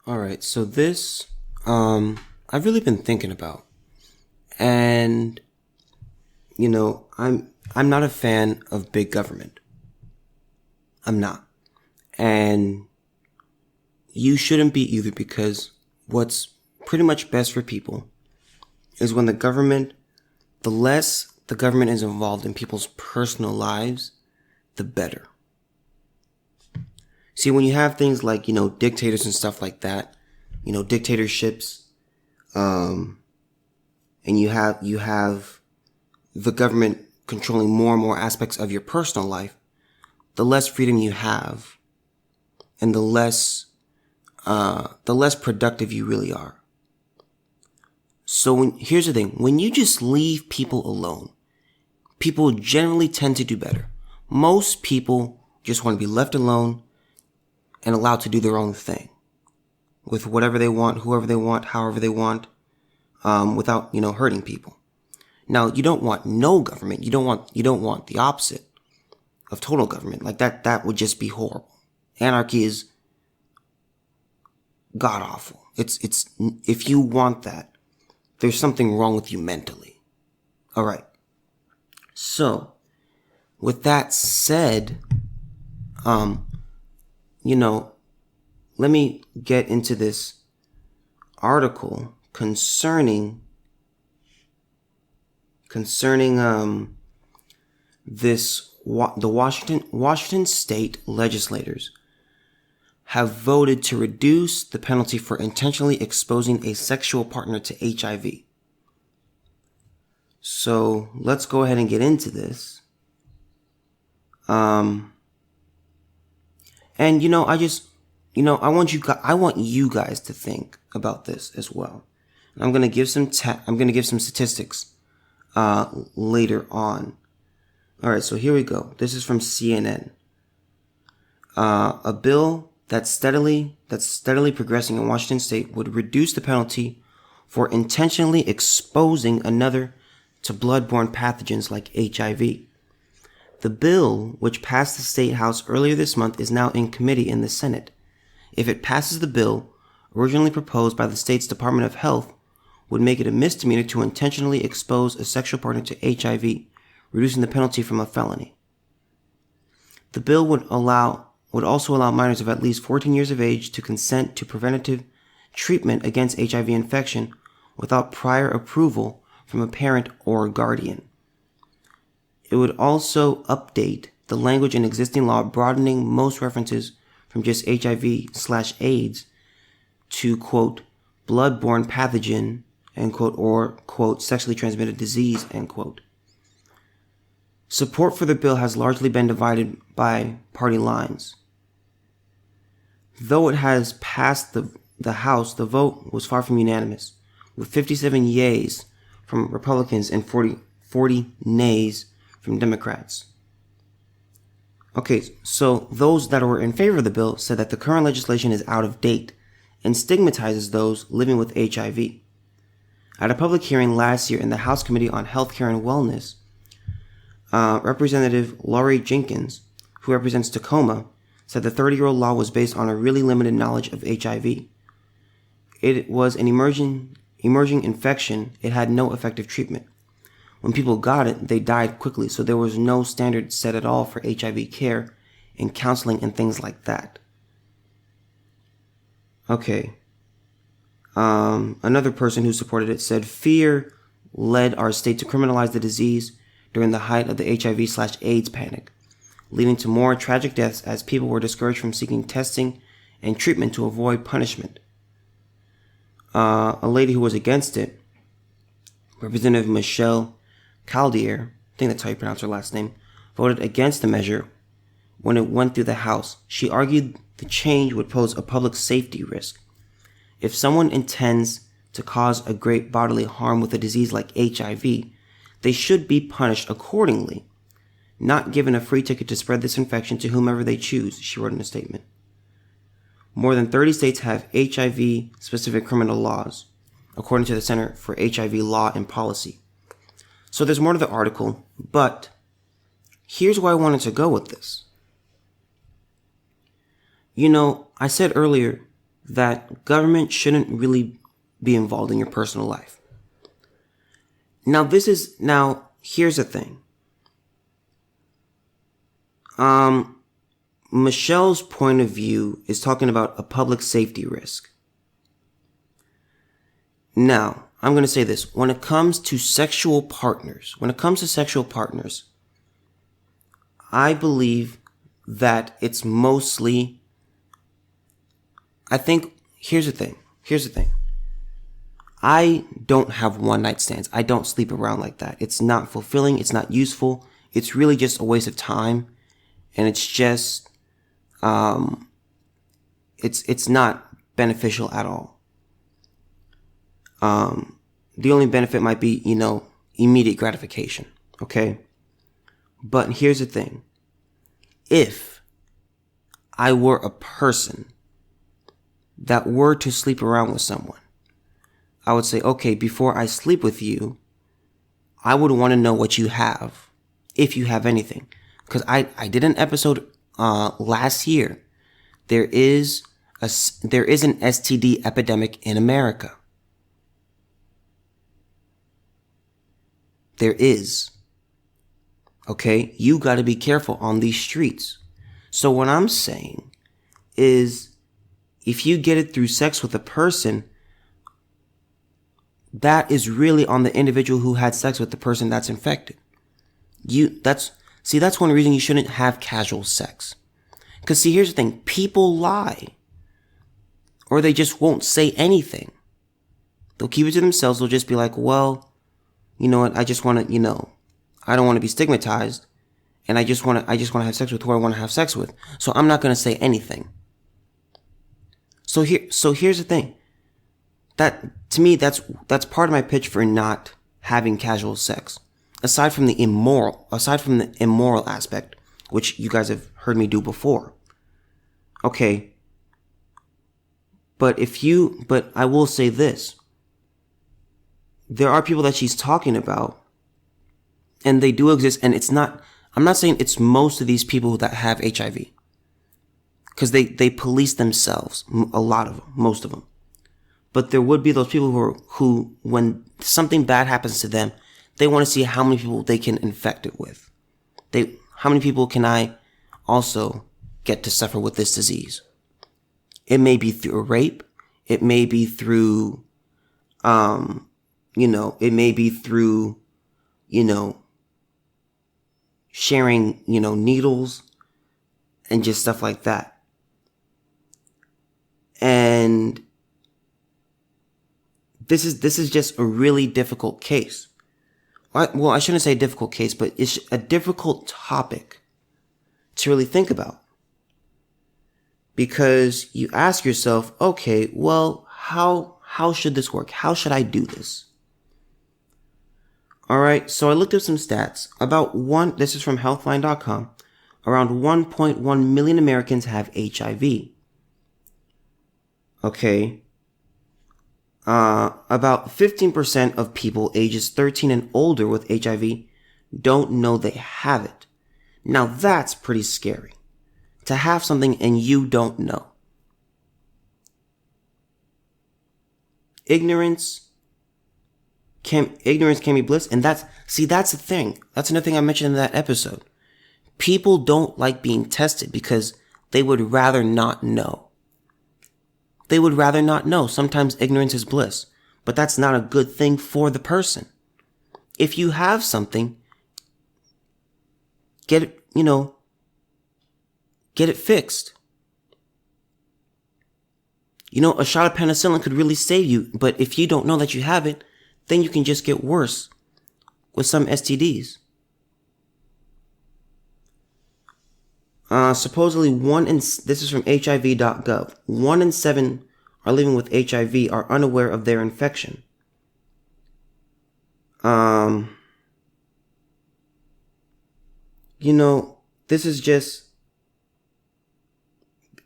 All right, so this I've really been thinking about. And I'm not a fan of big government. I'm not. And you shouldn't be either, because what's pretty much best for people is when the less the government is involved in people's personal lives, the better. See, when you have things like, dictators and stuff like that, dictatorships, and you have the government controlling more and more aspects of your personal life, the less freedom you have, and the less productive you really are. So here's the thing: when you just leave people alone, people generally tend to do better. Most people just want to be left alone and allowed to do their own thing with whatever they want, whoever they want, however they want, without, hurting people. Now, you don't want no government. You don't want the opposite of total government. Like that would just be horrible. Anarchy is god awful. It's if you want that, there's something wrong with you mentally. All right. So, with that said, let me get into this article concerning the Washington state legislators have voted to reduce the penalty for intentionally exposing a sexual partner to HIV. So let's go ahead and get into this. And I want you guys to think about this as well. I'm gonna give some statistics later on. All right, so here we go. This is from CNN. A bill that's steadily progressing in Washington state would reduce the penalty for intentionally exposing another to bloodborne pathogens like HIV. The bill, which passed the state house earlier this month, is now in committee in the Senate. If it passes, the bill, originally proposed by the state's Department of Health, would make it a misdemeanor to intentionally expose a sexual partner to HIV, reducing the penalty from a felony. The bill would also allow minors of at least 14 years of age to consent to preventative treatment against HIV infection without prior approval from a parent or guardian. It would also update the language in existing law, broadening most references from just HIV/AIDS to, quote, bloodborne pathogen, end quote, or, quote, sexually transmitted disease, end quote. Support for the bill has largely been divided by party lines. Though it has passed the House, the vote was far from unanimous, with 57 yeas from Republicans and 40 nays from Democrats. Okay, so those that were in favor of the bill said that the current legislation is out of date and stigmatizes those living with HIV. At a public hearing last year in the House Committee on Healthcare and Wellness, Representative Laurie Jenkins, who represents Tacoma, said the 30-year-old law was based on a really limited knowledge of HIV. It was an emerging infection. It had no effective treatment. When people got it, they died quickly, so there was no standard set at all for HIV care and counseling and things like that. Okay. Another person who supported it said fear led our state to criminalize the disease during the height of the HIV/AIDS panic, leading to more tragic deaths as people were discouraged from seeking testing and treatment to avoid punishment. A lady who was against it, Representative Michelle Caldier, I think that's how you pronounce her last name, voted against the measure when it went through the House. She argued the change would pose a public safety risk. If someone intends to cause a great bodily harm with a disease like HIV, they should be punished accordingly, not given a free ticket to spread this infection to whomever they choose, she wrote in a statement. More than 30 states have HIV-specific criminal laws, according to the Center for HIV Law and Policy. So there's more to the article, but here's where I wanted to go with this. I said earlier that government shouldn't really be involved in your personal life. Now, here's the thing. Michelle's point of view is talking about a public safety risk. Now, I'm going to say this. When it comes to sexual partners, I believe that it's mostly, here's the thing. I don't have one night stands. I don't sleep around like that. It's not fulfilling. It's not useful. It's really just a waste of time. And it's just, it's not beneficial at all. The only benefit might be, immediate gratification. Okay. But here's the thing. If I were a person that were to sleep around with someone, I would say, okay, before I sleep with you, I would want to know what you have, if you have anything. Because I did an episode last year. There is an STD epidemic in America. There is. Okay? You got to be careful on these streets. So what I'm saying is, if you get it through sex with a person, that is really on the individual who had sex with the person that's infected. That's one reason you shouldn't have casual sex. Because here's the thing. People lie. Or they just won't say anything. They'll keep it to themselves. They'll just be like, well, you know what? I just want to, I don't want to be stigmatized. And I just want to have sex with who I want to have sex with. So I'm not going to say anything. So here's the thing. That, to me, that's part of my pitch for not having casual sex. Aside from the immoral aspect, which you guys have heard me do before. Okay. But I will say this. There are people that she's talking about, and they do exist, and I'm not saying it's most of these people that have HIV. Because they police themselves, a lot of them, most of them. But there would be those people who, when something bad happens to them, they want to see how many people they can infect it with. How many people can I also get to suffer with this disease? It may be through a rape. It may be through, it may be through, sharing, needles and just stuff like that. And this is just a really difficult case. Well, I shouldn't say difficult case, but it's a difficult topic to really think about. Because you ask yourself, okay, well, how should this work? How should I do this? Alright, so I looked up some stats. This is from healthline.com. Around 1.1 million Americans have HIV. Okay. About 15% of people ages 13 and older with HIV don't know they have it. Now that's pretty scary. To have something and you don't know. Ignorance can be bliss, and that's the thing. That's another thing I mentioned in that episode. People don't like being tested because they would rather not know. They would rather not know. Sometimes ignorance is bliss, but that's not a good thing for the person. If you have something, get it fixed. A shot of penicillin could really save you, but if you don't know that you have it, then you can just get worse with some STDs. Supposedly this is from HIV.gov. 1 in 7 are living with HIV are unaware of their infection. This is just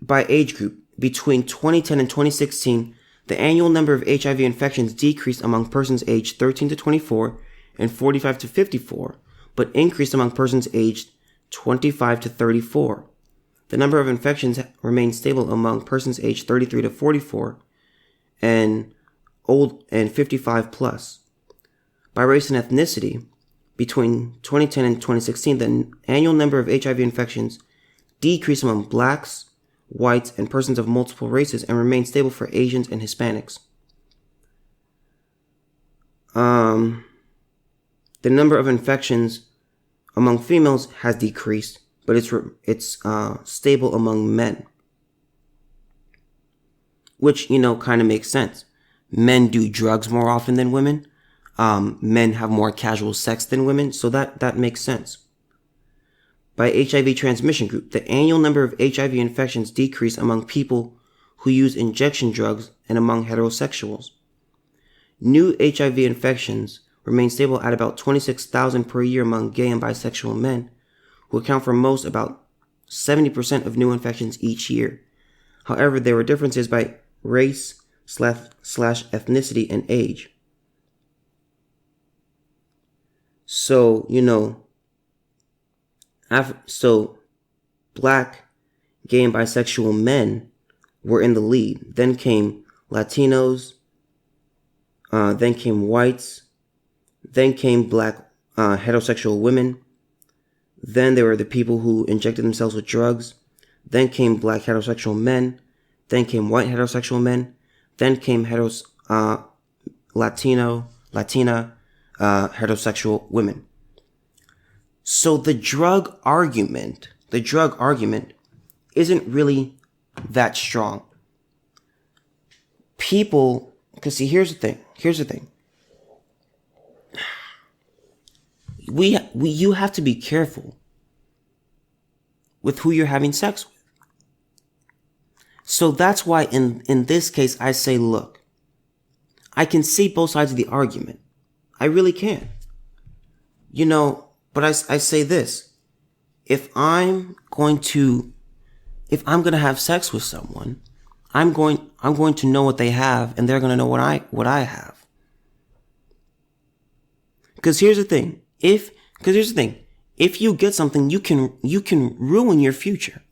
by age group. Between 2010 and 2016, the annual number of HIV infections decreased among persons aged 13 to 24 and 45 to 54, but increased among persons aged 25 to 34. The number of infections remained stable among persons aged 33 to 44 and old and 55 plus. By race and ethnicity, between 2010 and 2016, the annual number of HIV infections decreased among blacks, whites, and persons of multiple races and remained stable for Asians and Hispanics. The number of infections among females has decreased, but it's stable among men, which, kind of makes sense. Men do drugs more often than women. Men have more casual sex than women, so that makes sense. By HIV transmission group, the annual number of HIV infections decreased among people who use injection drugs and among heterosexuals. New HIV infections remain stable at about 26,000 per year among gay and bisexual men, who account for about 70% of new infections each year. However, there were differences by race / ethnicity and age. So, black, gay, and bisexual men were in the lead. Then came Latinos, then came whites, then came black heterosexual women. Then there were the people who injected themselves with drugs. Then came black heterosexual men. Then came white heterosexual men. Then came Latina heterosexual women. So the drug argument isn't really that strong. People, because see, here's the thing. You have to be careful with who you're having sex with. So that's why in this case, I say, look, I can see both sides of the argument. I really can. But I say this. If I'm going to have sex with someone, I'm going to know what they have, and they're going to know what I have. Because here's the thing. If you get something, you can ruin your future.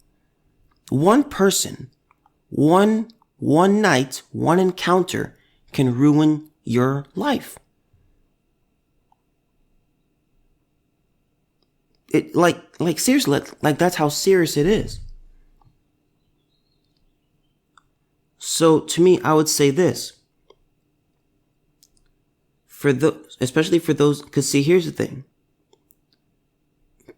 One person, one night, one encounter can ruin your life. It like seriously, like that's how serious it is. So to me, I would say this. Especially for those, because see, here's the thing.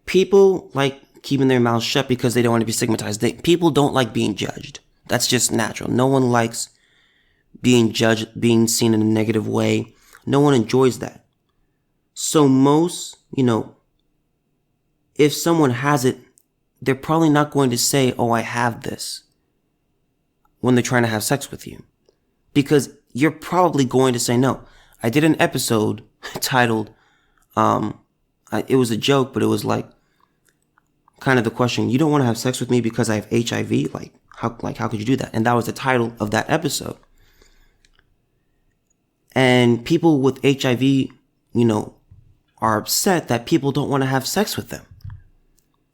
People like keeping their mouths shut because they don't want to be stigmatized. People don't like being judged. That's just natural. No one likes being judged, being seen in a negative way. No one enjoys that. So most, if someone has it, they're probably not going to say, oh, I have this, when they're trying to have sex with you. Because you're probably going to say no. I did an episode titled, it was a joke, but it was like, kind of the question, you don't want to have sex with me because I have HIV? How could you do that? And that was the title of that episode. And people with HIV, are upset that people don't want to have sex with them.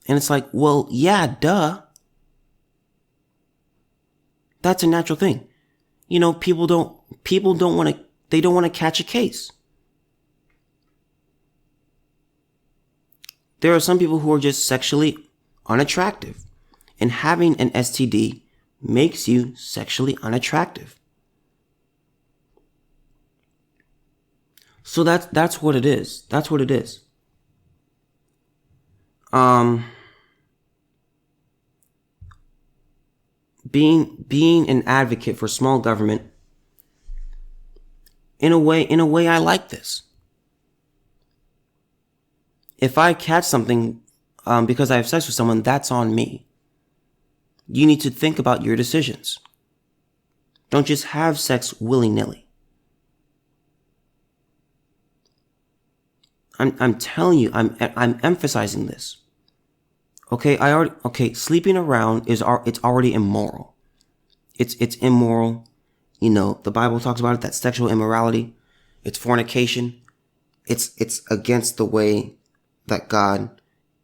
And it's like, well, yeah, duh. That's a natural thing. People don't want to catch a case. There are some people who are just sexually unattractive, and having an STD makes you sexually unattractive. So that's what it is. That's what it is. Being an advocate for small government, in a way I like this. If I catch something because I have sex with someone, that's on me. You need to think about your decisions. Don't just have sex willy-nilly. I'm telling you, I'm emphasizing this. Sleeping around it's already immoral. It's immoral. The Bible talks about it, that sexual immorality. It's fornication. It's against the way that God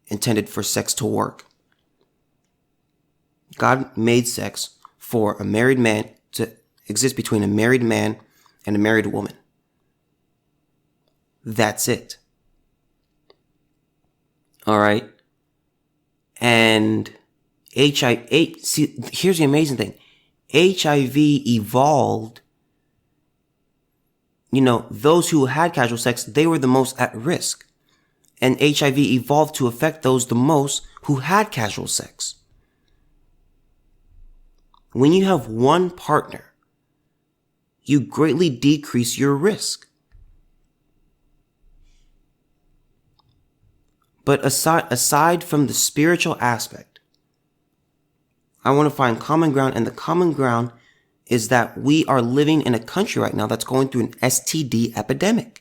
intended for sex to work. God made sex for a married man to exist between a married man and a married woman. That's it. All right. And HIV, see, here's the amazing thing. HIV evolved, those who had casual sex, they were the most at risk. And HIV evolved to affect those the most who had casual sex. When you have one partner, you greatly decrease your risk. But aside from the spiritual aspect, I want to find common ground, and the common ground is that we are living in a country right now that's going through an STD epidemic.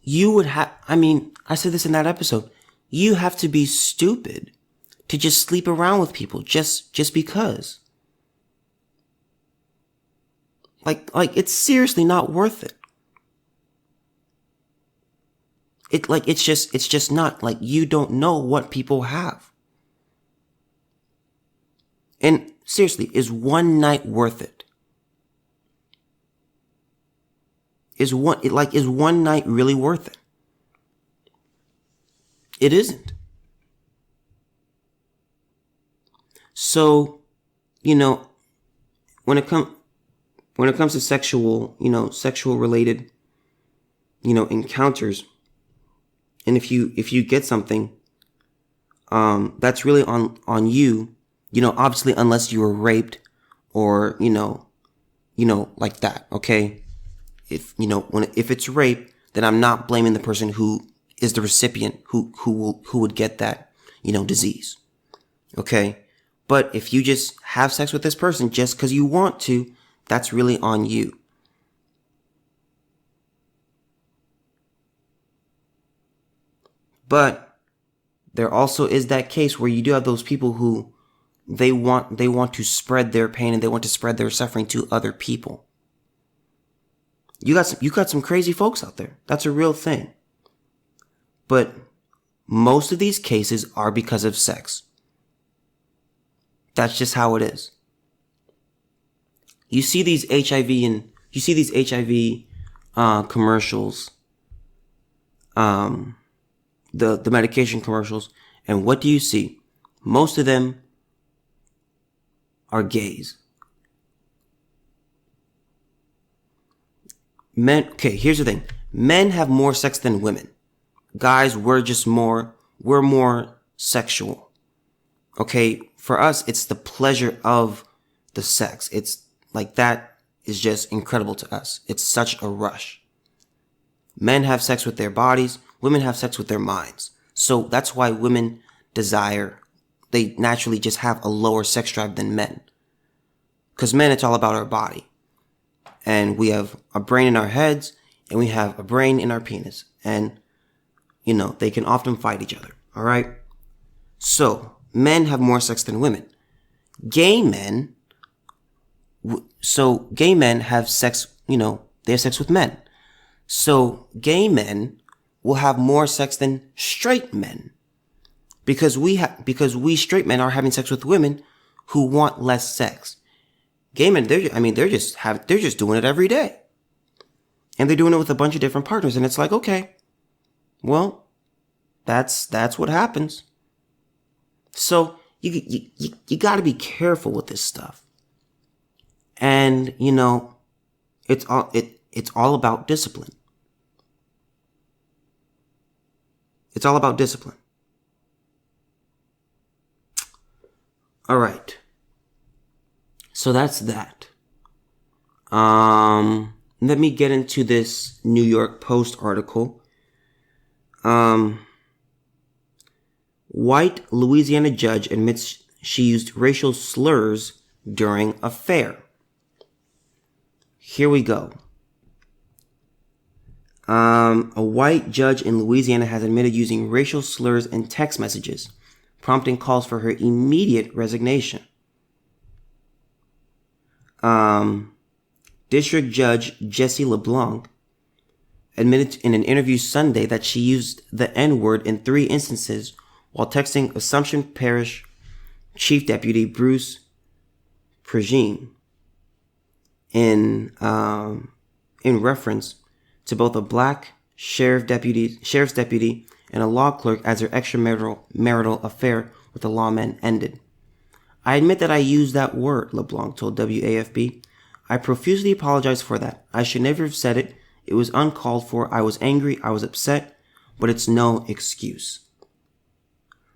I said this in that episode, you have to be stupid to just sleep around with people just because. Like it's seriously not worth it. It's just not. Like, you don't know what people have. And seriously, is one night worth it? Is one night really worth it? It isn't. So, when it comes to sexual related, encounters, and if you get something, that's really on you, obviously, unless you were raped or, like that. Okay. If it's rape, then I'm not blaming the person who is the recipient who would get that, disease. Okay. But if you just have sex with this person just because you want to, that's really on you. But there also is that case where you do have those people who they want to spread their pain and they want to spread their suffering to other people. You got some crazy folks out there. That's a real thing. But most of these cases are because of sex. That's just how it is. You see these HIV commercials, the medication commercials, and what do you see? Most of them are gays. Men, okay, here's the thing. Men have more sex than women. Guys, we're more sexual. Okay, for us, it's the pleasure of the sex. It's like, that is just incredible to us. It's such a rush. Men have sex with their bodies. Women have sex with their minds. So that's why women they naturally just have a lower sex drive than men. Because men, it's all about our body. And we have a brain in our heads, and we have a brain in our penis. And, they can often fight each other. All right? So, men have more sex than women. Gay men have sex, they have sex with men. So, gay men will have more sex than straight men. Because we straight men are having sex with women who want less sex. Gay men, they're just doing it every day. And they're doing it with a bunch of different partners. And it's like, okay, well, that's what happens. So you gotta be careful with this stuff. And, it's all about discipline. It's all about discipline. All right. So that's that. Let me get into this New York Post article. White Louisiana judge admits she used racial slurs during affair. Here we go. A white judge in Louisiana has admitted using racial slurs in text messages, prompting calls for her immediate resignation. District Judge Jessie LeBlanc admitted in an interview Sunday that she used the N-word in 3 instances while texting Assumption Parish Chief Deputy Bruce Pregine in reference to both a black sheriff's deputy and a law clerk as their extramarital affair with the lawman ended. I admit that I used that word, LeBlanc told WAFB. I profusely apologize for that. I should never have said it. It was uncalled for. I was angry. I was upset. But it's no excuse.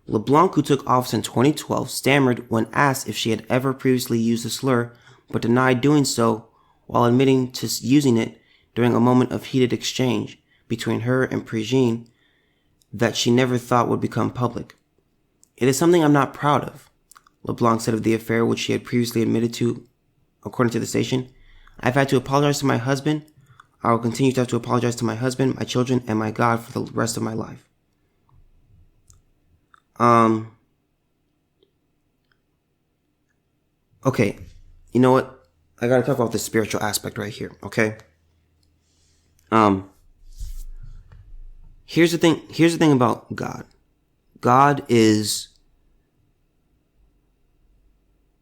LeBlanc, who took office in 2012, stammered when asked if she had ever previously used the slur, but denied doing so while admitting to using it during a moment of heated exchange between her and Pregine that she never thought would become public. It is something I'm not proud of, LeBlanc said of the affair, which she had previously admitted to, according to the station. I've had to apologize to my husband. I will continue to have to apologize to my husband, my children, and my God for the rest of my life. Okay, you know what? I gotta talk about the spiritual aspect right here, okay? Here's the thing about God. God is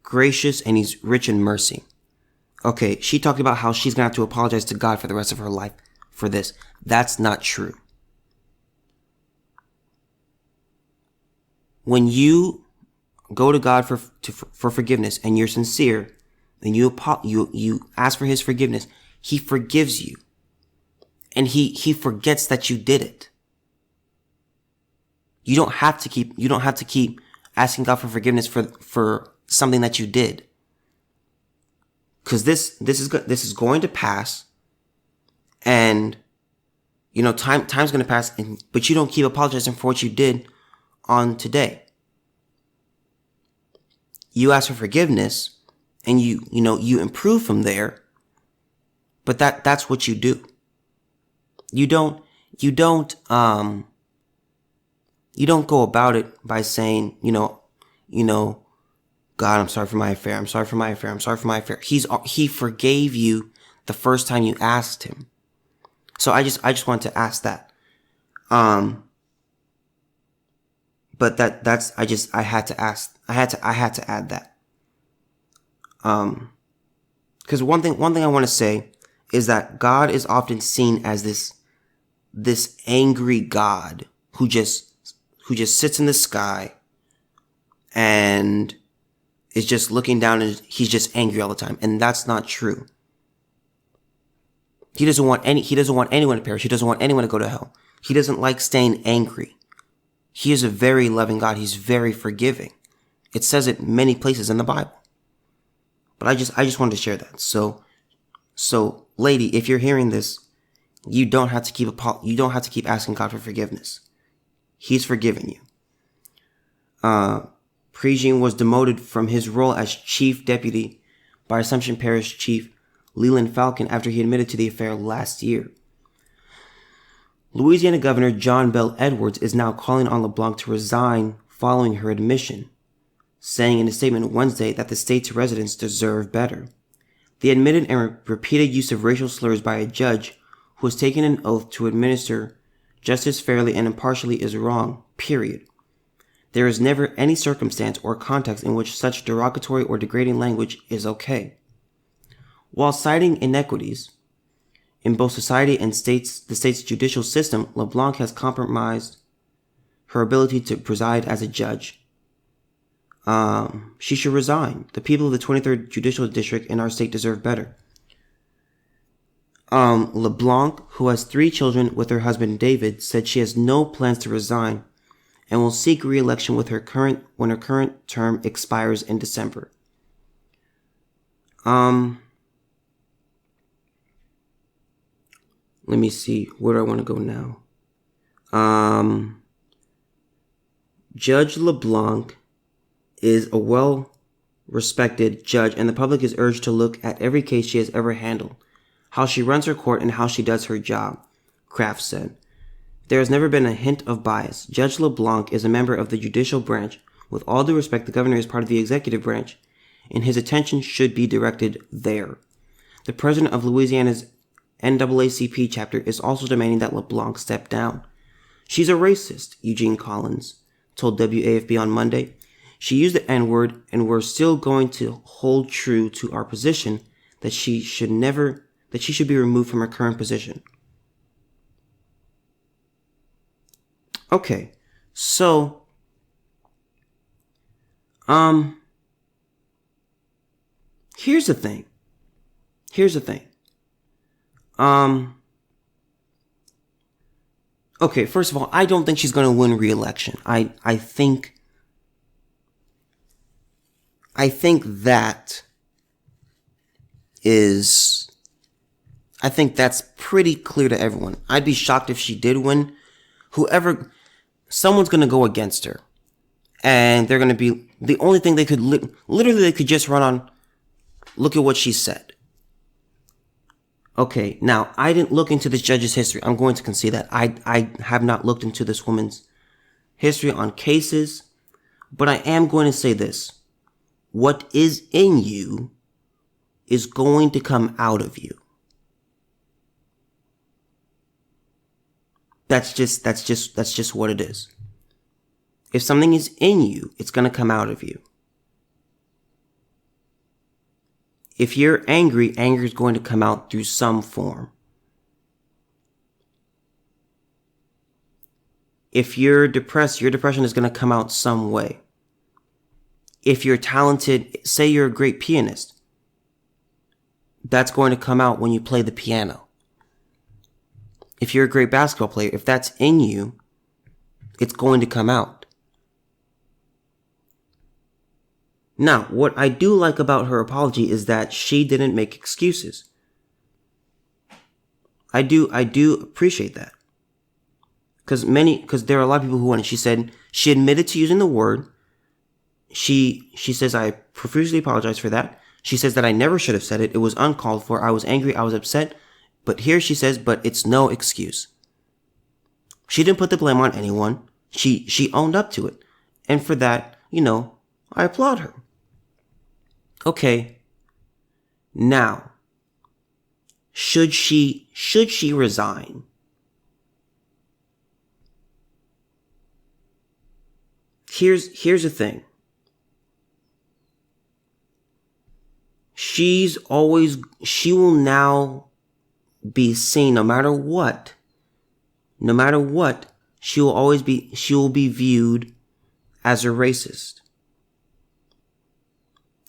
gracious and he's rich in mercy. Okay, she talked about how she's gonna have to apologize to God for the rest of her life for this. That's not true. When you go to God for forgiveness and you're sincere, and you ask for his forgiveness, he forgives you. And he forgets that you did it. You don't have to keep asking God for forgiveness for something that you did. Cause this is going to pass, and time's going to pass, but you don't keep apologizing for what you did on today. You ask for forgiveness and you improve from there, but that's what you do. You don't go about it by saying, God, I'm sorry for my affair. I'm sorry for my affair. I'm sorry for my affair. He forgave you the first time you asked him. So I just wanted to ask that. But I had to add that. Cause one thing I want to say is that God is often seen as this angry God who just sits in the sky and is just looking down, and he's just angry all the time. And that's not true. He doesn't want anyone to perish. He doesn't want anyone to go to hell. He doesn't like staying angry. He is a very loving God. He's very forgiving. It says it many places in the Bible. But I just wanted to share that. So lady, if you're hearing this, you don't have to keep asking God for forgiveness. He's forgiven you. Pregine was demoted from his role as chief deputy by Assumption Parish Chief Leland Falcon after he admitted to the affair last year. Louisiana Governor John Bel Edwards is now calling on LeBlanc to resign following her admission, saying in a statement Wednesday that the state's residents deserve better. The admitted and repeated use of racial slurs by a judge who has taken an oath to administer justice fairly and impartially is wrong, period. There is never any circumstance or context in which such derogatory or degrading language is okay. While citing inequities in both society and the state's judicial system, LeBlanc has compromised her ability to preside as a judge. She should resign. The people of the 23rd Judicial District in our state deserve better. LeBlanc, who has 3 children with her husband David, said she has no plans to resign and will seek re-election when her current term expires in December. Let me see. Where do I want to go now? Judge LeBlanc is a well-respected judge, and the public is urged to look at every case she has ever handled, how she runs her court, and how she does her job, Kraft said. There has never been a hint of bias. Judge LeBlanc is a member of the judicial branch. With all due respect, the governor is part of the executive branch, and his attention should be directed there. The president of Louisiana's NAACP chapter is also demanding that LeBlanc step down. She's a racist, Eugene Collins, told WAFB on Monday. She used the N-word, and we're still going to hold true to our position that she should be removed from her current position. Okay, so, here's the thing. Okay, first of all, I don't think she's going to win re-election. I think that's pretty clear to everyone. I'd be shocked if she did win. Someone's going to go against her. And they're going to be, the only thing they could, literally they could just run on, look at what she said. Okay, now, I didn't look into this judge's history. I'm going to concede that. I have not looked into this woman's history on cases, but I am going to say this. What is in you is going to come out of you. That's just what it is. If something is in you, it's going to come out of you. If you're angry, anger is going to come out through some form. If you're depressed, your depression is going to come out some way. If you're talented, say you're a great pianist, that's going to come out when you play the piano. If you're a great basketball player, if that's in you, it's going to come out. Now, what I do like about her apology is that she didn't make excuses. I do appreciate that. Because there are a lot of people who want it. She said, she admitted to using the word. She says, I profusely apologize for that. She says that I never should have said it. It was uncalled for. I was angry. I was upset. But here she says, but it's no excuse. She didn't put the blame on anyone. She owned up to it. And for that, I applaud her. Okay. Now, should she resign? Here's the thing. She will now be seen no matter what, she will be viewed as a racist.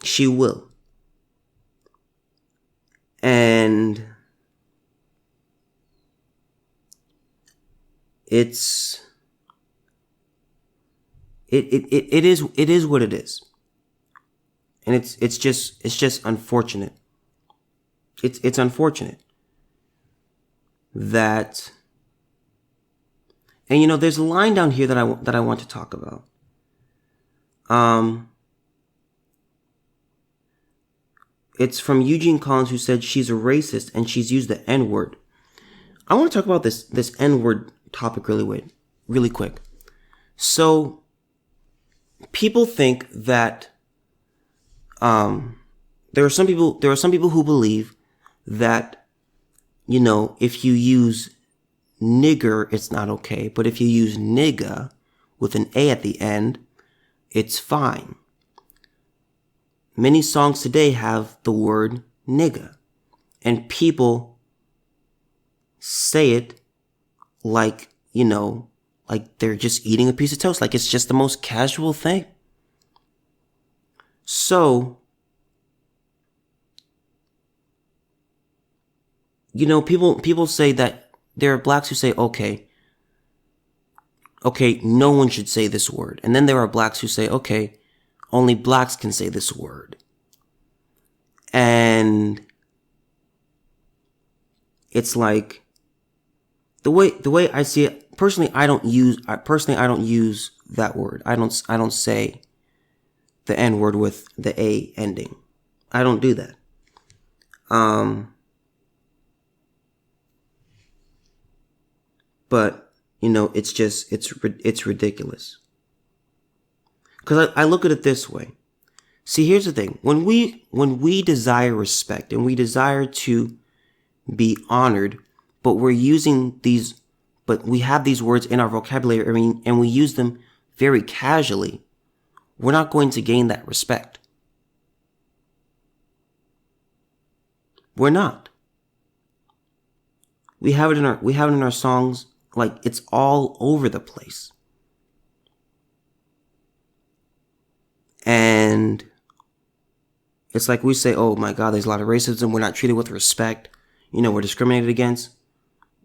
She will. And it is what it is. And it's just unfortunate. It's unfortunate that, and there's a line down here that I want to talk about. It's from Eugene Collins, who said she's a racist and she's used the N-word. I want to talk about this N-word topic really quick. So, people think that there are some people who believe that, if you use nigger, it's not okay. But if you use nigga with an A at the end, it's fine. Many songs today have the word nigga. And people say it like, like they're just eating a piece of toast. Like it's just the most casual thing. So, people say that there are blacks who say, okay, no one should say this word. And then there are blacks who say, okay, only blacks can say this word. And it's like, the way I see it, personally, I don't use that word. I don't say the N-word with the A ending. I don't do that. But, it's ridiculous. Because I look at it this way. See, here's the thing. When we desire respect and we desire to be honored, but we have these words in our vocabulary, and we use them very casually, we're not going to gain that respect. We're not. We have it in our songs, like it's all over the place. And it's like we say, oh my God, there's a lot of racism. We're not treated with respect. We're discriminated against.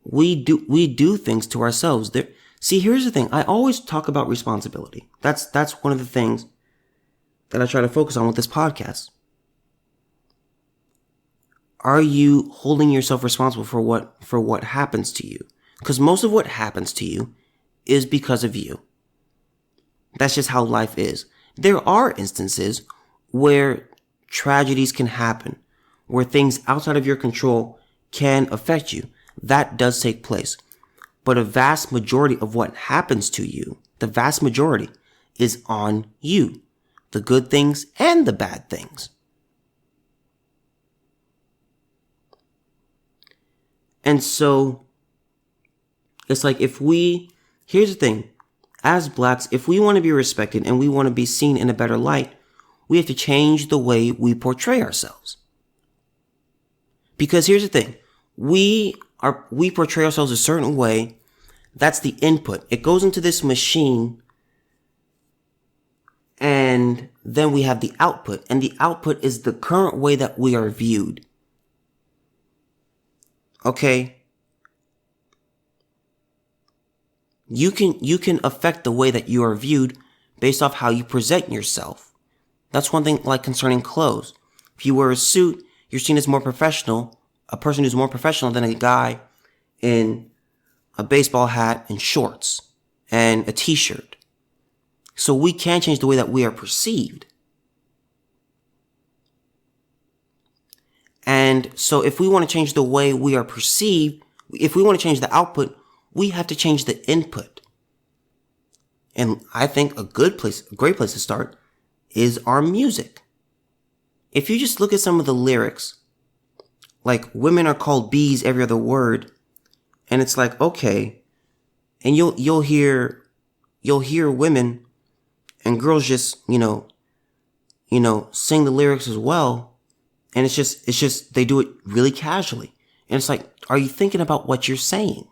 We do things to ourselves. See, here's the thing. I always talk about responsibility. That's one of the things that I try to focus on with this podcast. Are you holding yourself responsible for what happens to you? Because most of what happens to you is because of you. That's just how life is. There are instances where tragedies can happen, where things outside of your control can affect you. That does take place. But a vast majority of what happens to you, the vast majority, is on you. The good things and the bad things. And so, it's like here's the thing, as blacks, if we want to be respected and we want to be seen in a better light, we have to change the way we portray ourselves. Because here's the thing, we portray ourselves a certain way. That's the input. It goes into this machine, and then we have the output, and the output is the current way that we are viewed. Okay? You can affect the way that you are viewed based off how you present yourself. That's one thing, like concerning clothes. If you wear a suit, you're seen as more professional, a person who's more professional than a guy in a baseball hat and shorts and a t-shirt. So we can change the way that we are perceived. And so if we want to change the way we are perceived, if we want to change the output, we have to change the input. And I think a great place to start is our music. If you just look at some of the lyrics, like women are called bees every other word, and it's like, okay, and you'll hear women and girls just, sing the lyrics as well. And it's just, they do it really casually. And it's like, are you thinking about what you're saying?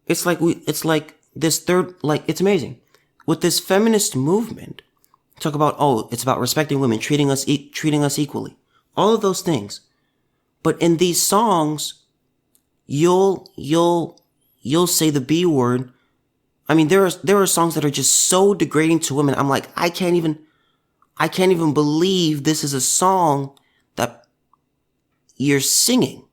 It's like it's amazing. With this feminist movement, talk about, it's about respecting women, treating us equally. All of those things. But in these songs, you'll say the B word. I mean, there are songs that are just so degrading to women. I'm like, I can't even believe this is a song that you're singing.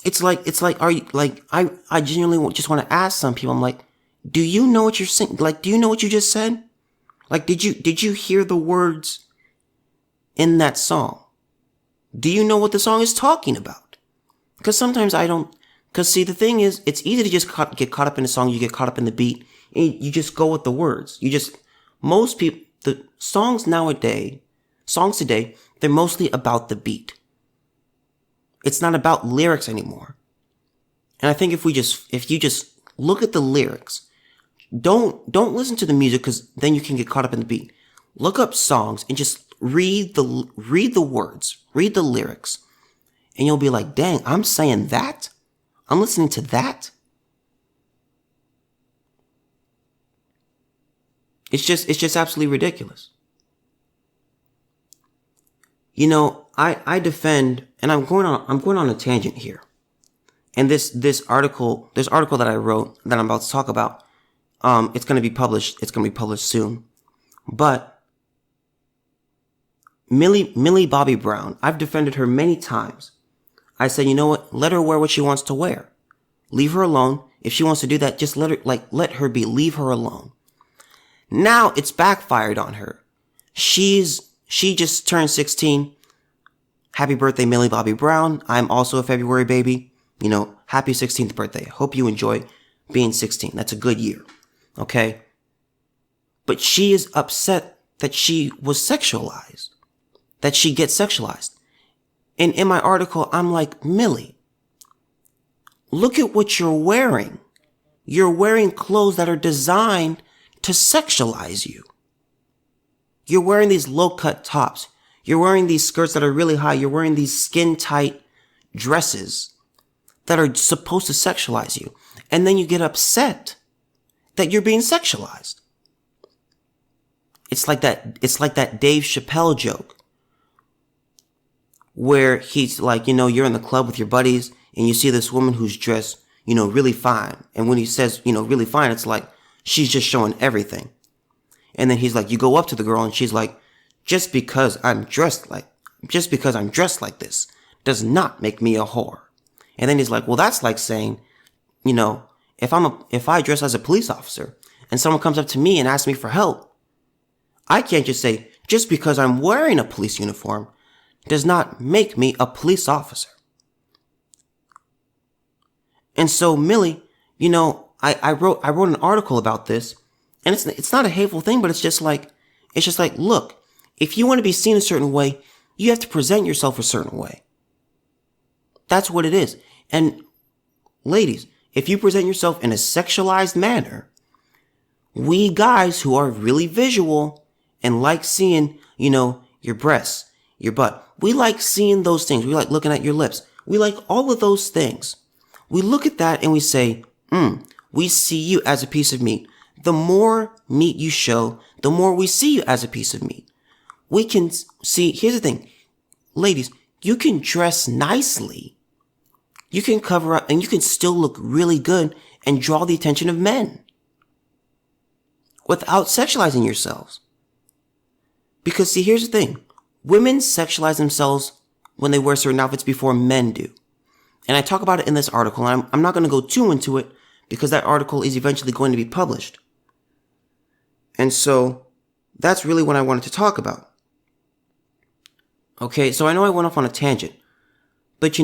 It's like, are you, like, I genuinely just want to ask some people, I'm like, do you know what you're singing? Like, do you know what you just said? Like, did you hear the words in that song? Do you know what the song is talking about? Because sometimes I don't, because see, the thing is, it's easy to just get caught up in the song, you get caught up in the beat, and you just go with the words. Most people, the songs today, they're mostly about the beat. It's not about lyrics anymore. And I think if you just look at the lyrics, don't listen to the music, because then you can get caught up in the beat. Look up songs and just read the words, read the lyrics, and you'll be like, dang, I'm saying that? I'm listening to that? It's just absolutely ridiculous. I defend, and I'm going on a tangent here. And this article that I wrote that I'm about to talk about, it's going to be published soon. But Millie Bobby Brown, I've defended her many times. I said, you know what? Let her wear what she wants to wear. Leave her alone. If she wants to do that, just let her be. Leave her alone. Now it's backfired on her. She just turned 16. Happy birthday, Millie Bobby Brown. I'm also a February baby. Happy 16th birthday. Hope you enjoy being 16. That's a good year. Okay? But she is upset that she was sexualized. That she gets sexualized. And in my article, I'm like, Millie, look at what you're wearing. You're wearing clothes that are designed to sexualize you. You're wearing these low-cut tops. You're wearing these skirts that are really high. You're wearing these skin-tight dresses that are supposed to sexualize you. And then you get upset that you're being sexualized. It's like that Dave Chappelle joke where he's like, you're in the club with your buddies and you see this woman who's dressed, really fine. And when he says, really fine, it's like she's just showing everything. And then he's like, you go up to the girl and she's like, just because I'm dressed like this does not make me a whore. And then he's like, well, that's like saying, if I dress as a police officer and someone comes up to me and asks me for help, I can't just say, just because I'm wearing a police uniform does not make me a police officer. And so, Millie, I wrote an article about this, and it's not a hateful thing, but it's just like, look, if you want to be seen a certain way, you have to present yourself a certain way. That's what it is. And ladies, if you present yourself in a sexualized manner, we guys who are really visual and like seeing, your breasts, your butt, we like seeing those things. We like looking at your lips. We like all of those things. We look at that and we say, we see you as a piece of meat. The more meat you show, the more we see you as a piece of meat. We can see, here's the thing, ladies, you can dress nicely. You can cover up and you can still look really good and draw the attention of men without sexualizing yourselves. Because see, here's the thing. Women sexualize themselves when they wear certain outfits before men do. And I talk about it in this article, and I'm not going to go too into it because that article is eventually going to be published. And so that's really what I wanted to talk about. Okay, so I know I went off on a tangent, but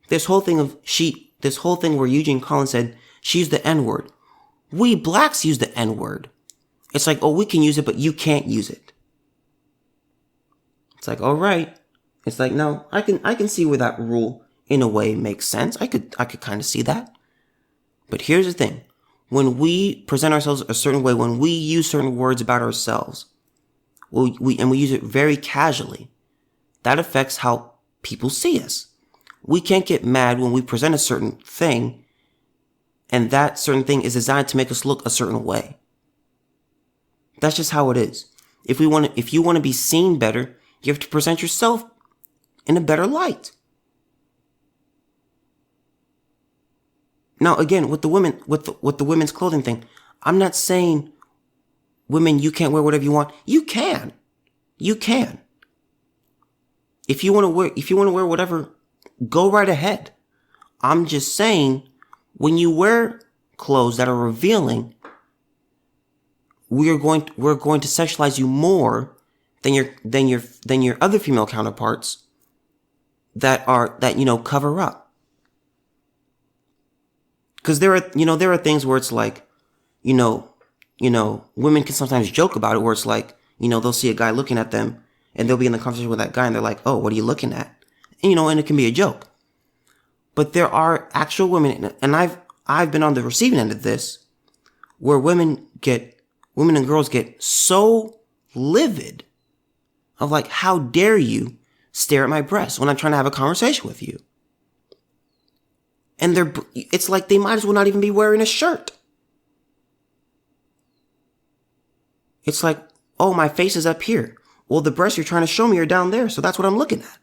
this whole thing where Eugene Collins said she used the N-word. We blacks use the N-word. It's like, oh, we can use it, but you can't use it. It's like, all right. It's like, no, I can see where that rule in a way makes sense. I could kind of see that. But here's the thing. When we present ourselves a certain way, when we use certain words about ourselves, we use it very casually, that affects how people see us. We can't get mad when we present a certain thing, and that certain thing is designed to make us look a certain way. That's just how it is. If you want to be seen better, you have to present yourself in a better light. Now, again, with the women, with the women's clothing thing, I'm not saying, women, you can't wear whatever you want. You can. If you want to wear whatever, go right ahead. I'm just saying, when you wear clothes that are revealing, we're going to sexualize you more than your other female counterparts that cover up. Because there are things where it's like, women can sometimes joke about it, where it's like, they'll see a guy looking at them and they'll be in the conversation with that guy and they're like, oh, what are you looking at? And it can be a joke. But there are actual women, and I've been on the receiving end of this, where women and girls get so livid of like, how dare you stare at my breasts when I'm trying to have a conversation with you? And it's like they might as well not even be wearing a shirt. It's like, oh, my face is up here. Well, the breasts you're trying to show me are down there, so that's what I'm looking at.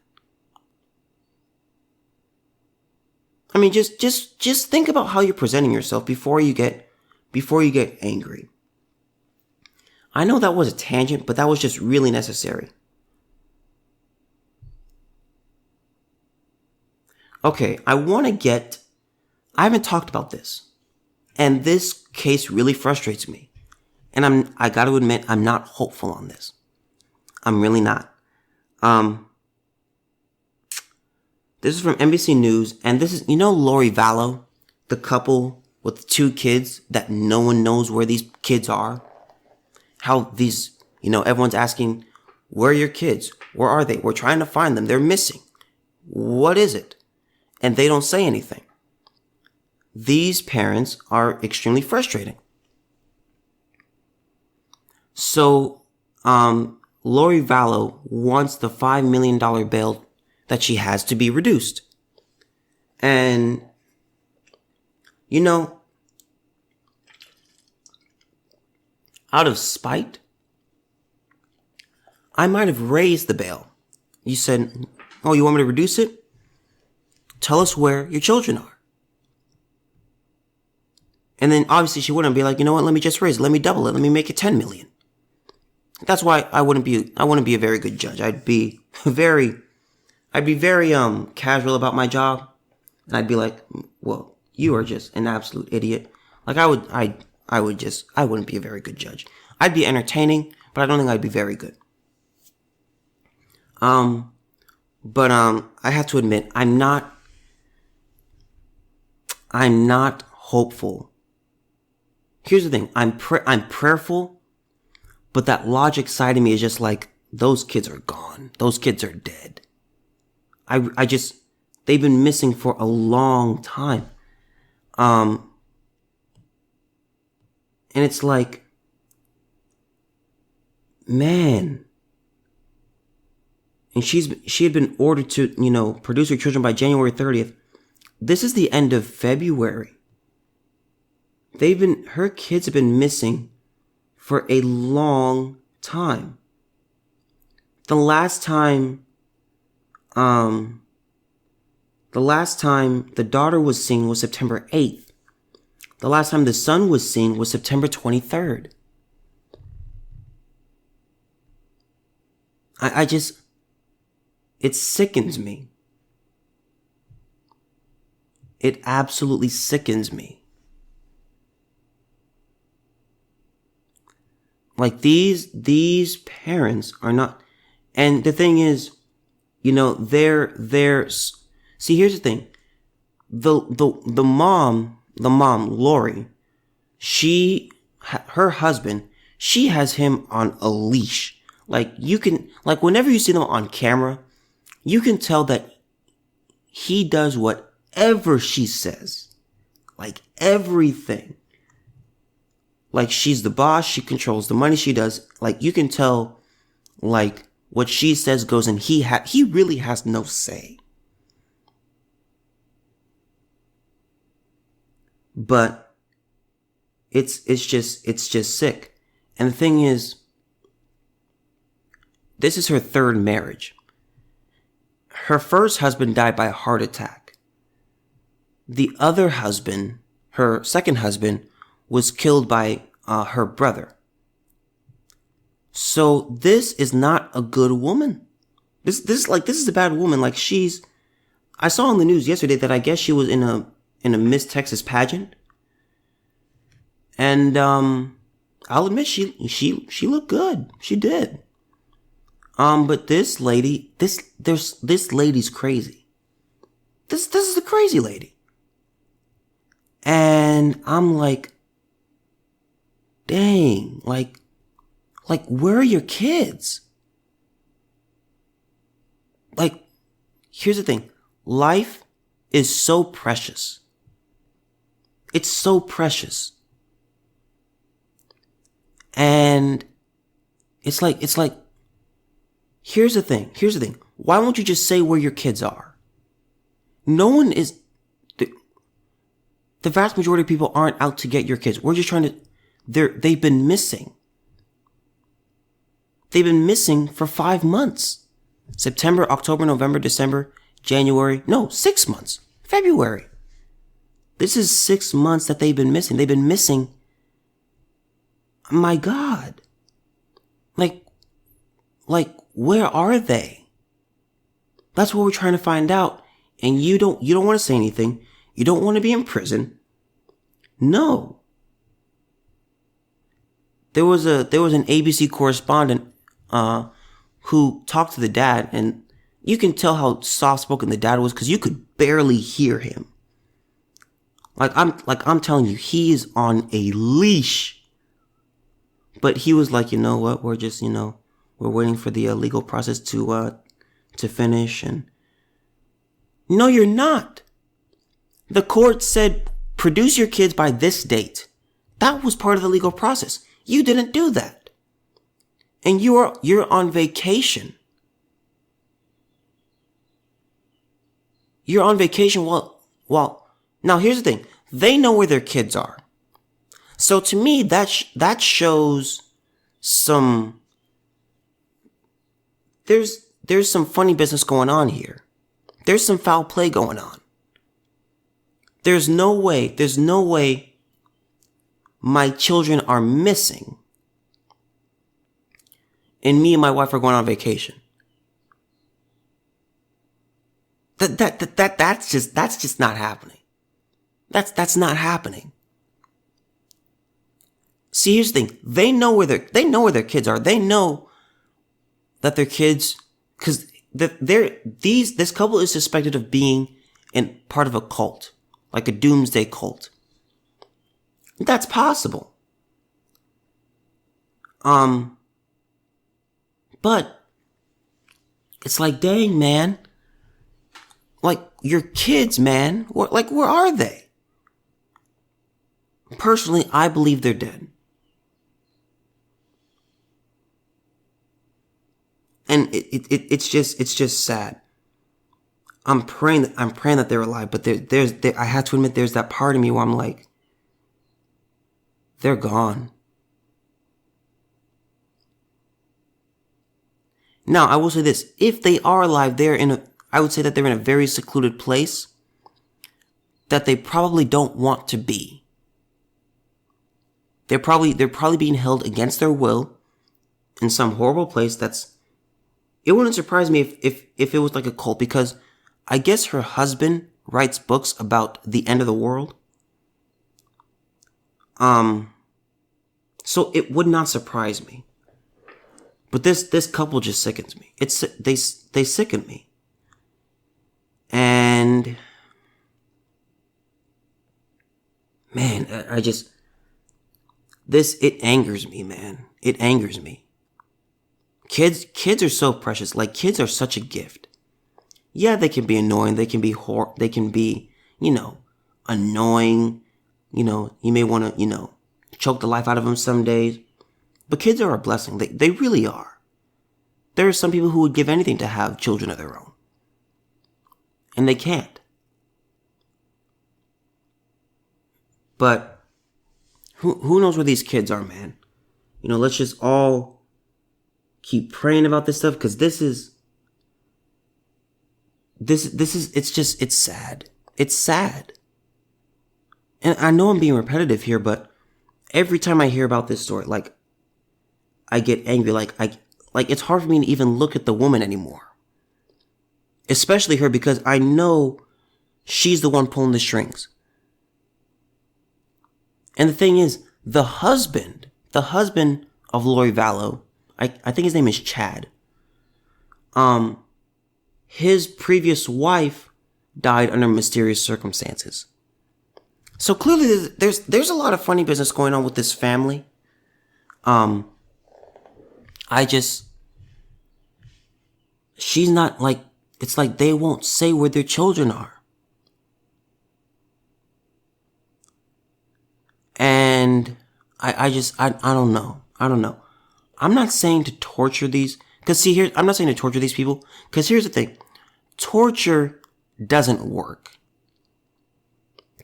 I mean, just think about how you're presenting yourself before you get angry. I know that was a tangent, but that was just really necessary. Okay, I haven't talked about this, and this case really frustrates me. And I gotta admit, I'm not hopeful on this. I'm really not. This is from NBC News, and this is, Lori Vallow, the couple with the 2 kids that no one knows where these kids are. How these, everyone's asking, where are your kids? Where are they? We're trying to find them. They're missing. What is it? And they don't say anything. These parents are extremely frustrating. So, Lori Vallow wants the $5 million bail that she has to be reduced. And, you know, out of spite, I might have raised the bail. You said, oh, you want me to reduce it? Tell us where your children are. And then obviously she wouldn't be like, you know what, let me just raise it. Let me double it. Let me make it 10 million. That's why I wouldn't be a very good judge. I'd be very casual about my job. And I'd be like, well, you are just an absolute idiot. Like I wouldn't be a very good judge. I'd be entertaining, but I don't think I'd be very good. But I have to admit, I'm not hopeful. Here's the thing. I'm prayerful, but that logic side of me is just like, those kids are gone. Those kids are dead. They've been missing for a long time. And it's like, man. And she had been ordered to, produce her children by January 30th. This is the end of February. Her kids have been missing for a long time. The last time the daughter was seen was September 8th. The last time the son was seen was September 23rd. It sickens me. It absolutely sickens me. Like these parents are not, and the thing is, they're, see, here's the thing. The mom, Lori, her husband, she has him on a leash. Like whenever you see them on camera, you can tell that he does whatever she says. Like everything. Like she's the boss, she controls the money, she does. Like you can tell, like what she says goes, and he really has no say. But it's just sick. And the thing is, this is her third marriage. Her first husband died by a heart attack. The other husband, her second husband, was killed by her brother. So this is not a good woman. This is a bad woman. Like I saw on the news yesterday that I guess she was in a Miss Texas pageant. And I'll admit she looked good. She did. But this lady, this lady's crazy. This is a crazy lady. And I'm like, dang, like where are your kids? Like, here's the thing. Life is so precious. It's so precious. And it's like, here's the thing. Why won't you just say where your kids are? No one is, the vast majority of people aren't out to get your kids. We're just trying to, they've been missing. They've been missing for 5 months. September, October, November, December, January. No, 6 months. February. This is 6 months that they've been missing. They've been missing. My God. Like, where are they? That's what we're trying to find out. And you don't want to say anything. You don't want to be in prison. No. There was an ABC correspondent who talked to the dad, and you can tell how soft-spoken the dad was because you could barely hear him. I'm telling you, he is on a leash. But he was like, you know what? We're just, we're waiting for the legal process to finish, and No, you're not. The court said, produce your kids by this date. That was part of the legal process. You didn't do that. And you're on vacation. You're on vacation now here's the thing. They know where their kids are. So to me, that shows some, there's some funny business going on here. There's some foul play going on. There's no way my children are missing and me and my wife are going on vacation. That's just not happening. That's not happening. See, here's the thing. They know where their kids are. They know that their kids, cause this couple is suspected of being in part of a cult, like a doomsday cult. That's possible. But it's like, dang, man. Like, your kids, man. Where are they? Personally, I believe they're dead. And it's just sad. I'm praying that they're alive, but I have to admit, there's that part of me where I'm like, they're gone. Now, I will say this. If they are alive, I would say that they're in a very secluded place that they probably don't want to be. They're probably being held against their will in some horrible place it wouldn't surprise me if it was like a cult, because I guess her husband writes books about the end of the world. So it would not surprise me. But this couple just sickens me. They sicken me. And man, it angers me, man. It angers me. Kids are so precious. Like, kids are such a gift. Yeah, they can be annoying. They can be annoying. You may want to, choke the life out of them some days. But kids are a blessing. They really are. There are some people who would give anything to have children of their own. And they can't. But who knows where these kids are, man? Let's just all keep praying about this stuff, because it's sad. It's sad. And I know I'm being repetitive here, but every time I hear about this story, like, I get angry. Like it's hard for me to even look at the woman anymore. Especially her, because I know she's the one pulling the strings. And the thing is, the husband of Lori Vallow, I think his name is Chad. His previous wife died under mysterious circumstances. So clearly there's a lot of funny business going on with this family. She's not like, it's like they won't say where their children are. And I don't know. I'm not saying to torture these, I'm not saying to torture these people, because here's the thing. Torture doesn't work.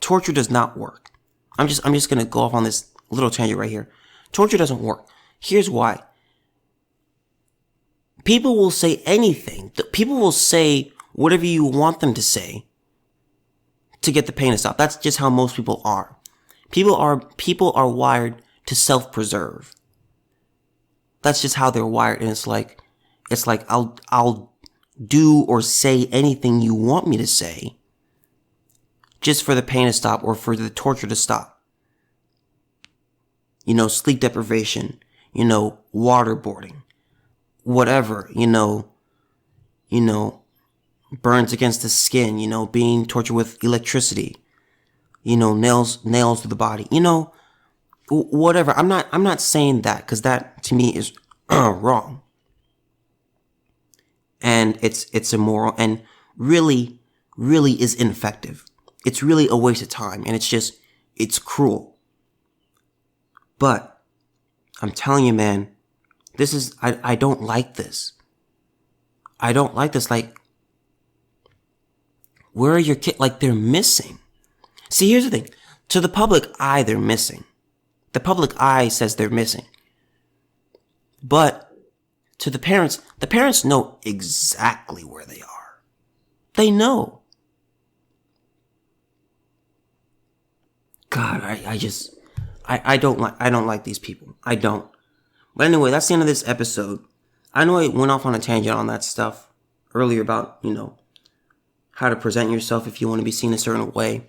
Torture does not work. I'm just gonna go off on this little tangent right here. Torture doesn't work. Here's why. People will say anything. People will say whatever you want them to say to get the pain to stop. That's just how most people are. People are wired to self-preserve. That's just how they're wired. And it's like I'll do or say anything you want me to say just for the pain to stop or for the torture to stop. Sleep deprivation, waterboarding, whatever, burns against the skin, being tortured with electricity, nails to the body, whatever. I'm not saying that, because that to me is wrong. And it's immoral. And really, really is ineffective. It's really a waste of time, and it's cruel. But I'm telling you, man, I don't like this. I don't like this. Like, where are your kids? Like, they're missing. See, here's the thing. To the public eye, they're missing. The public eye says they're missing. But to the parents know exactly where they are. They know. God, I don't like these people. I don't. But anyway, that's the end of this episode. I know I went off on a tangent on that stuff earlier about, how to present yourself if you want to be seen a certain way.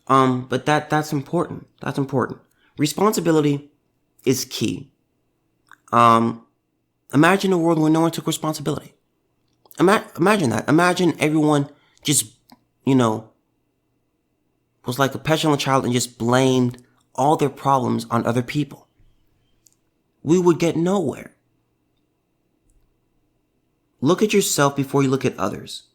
But that's important. That's important. Responsibility is key. Imagine a world where no one took responsibility. Imagine that. Imagine everyone just, was like a petulant child and just blamed all their problems on other people. We would get nowhere. Look at yourself before you look at others.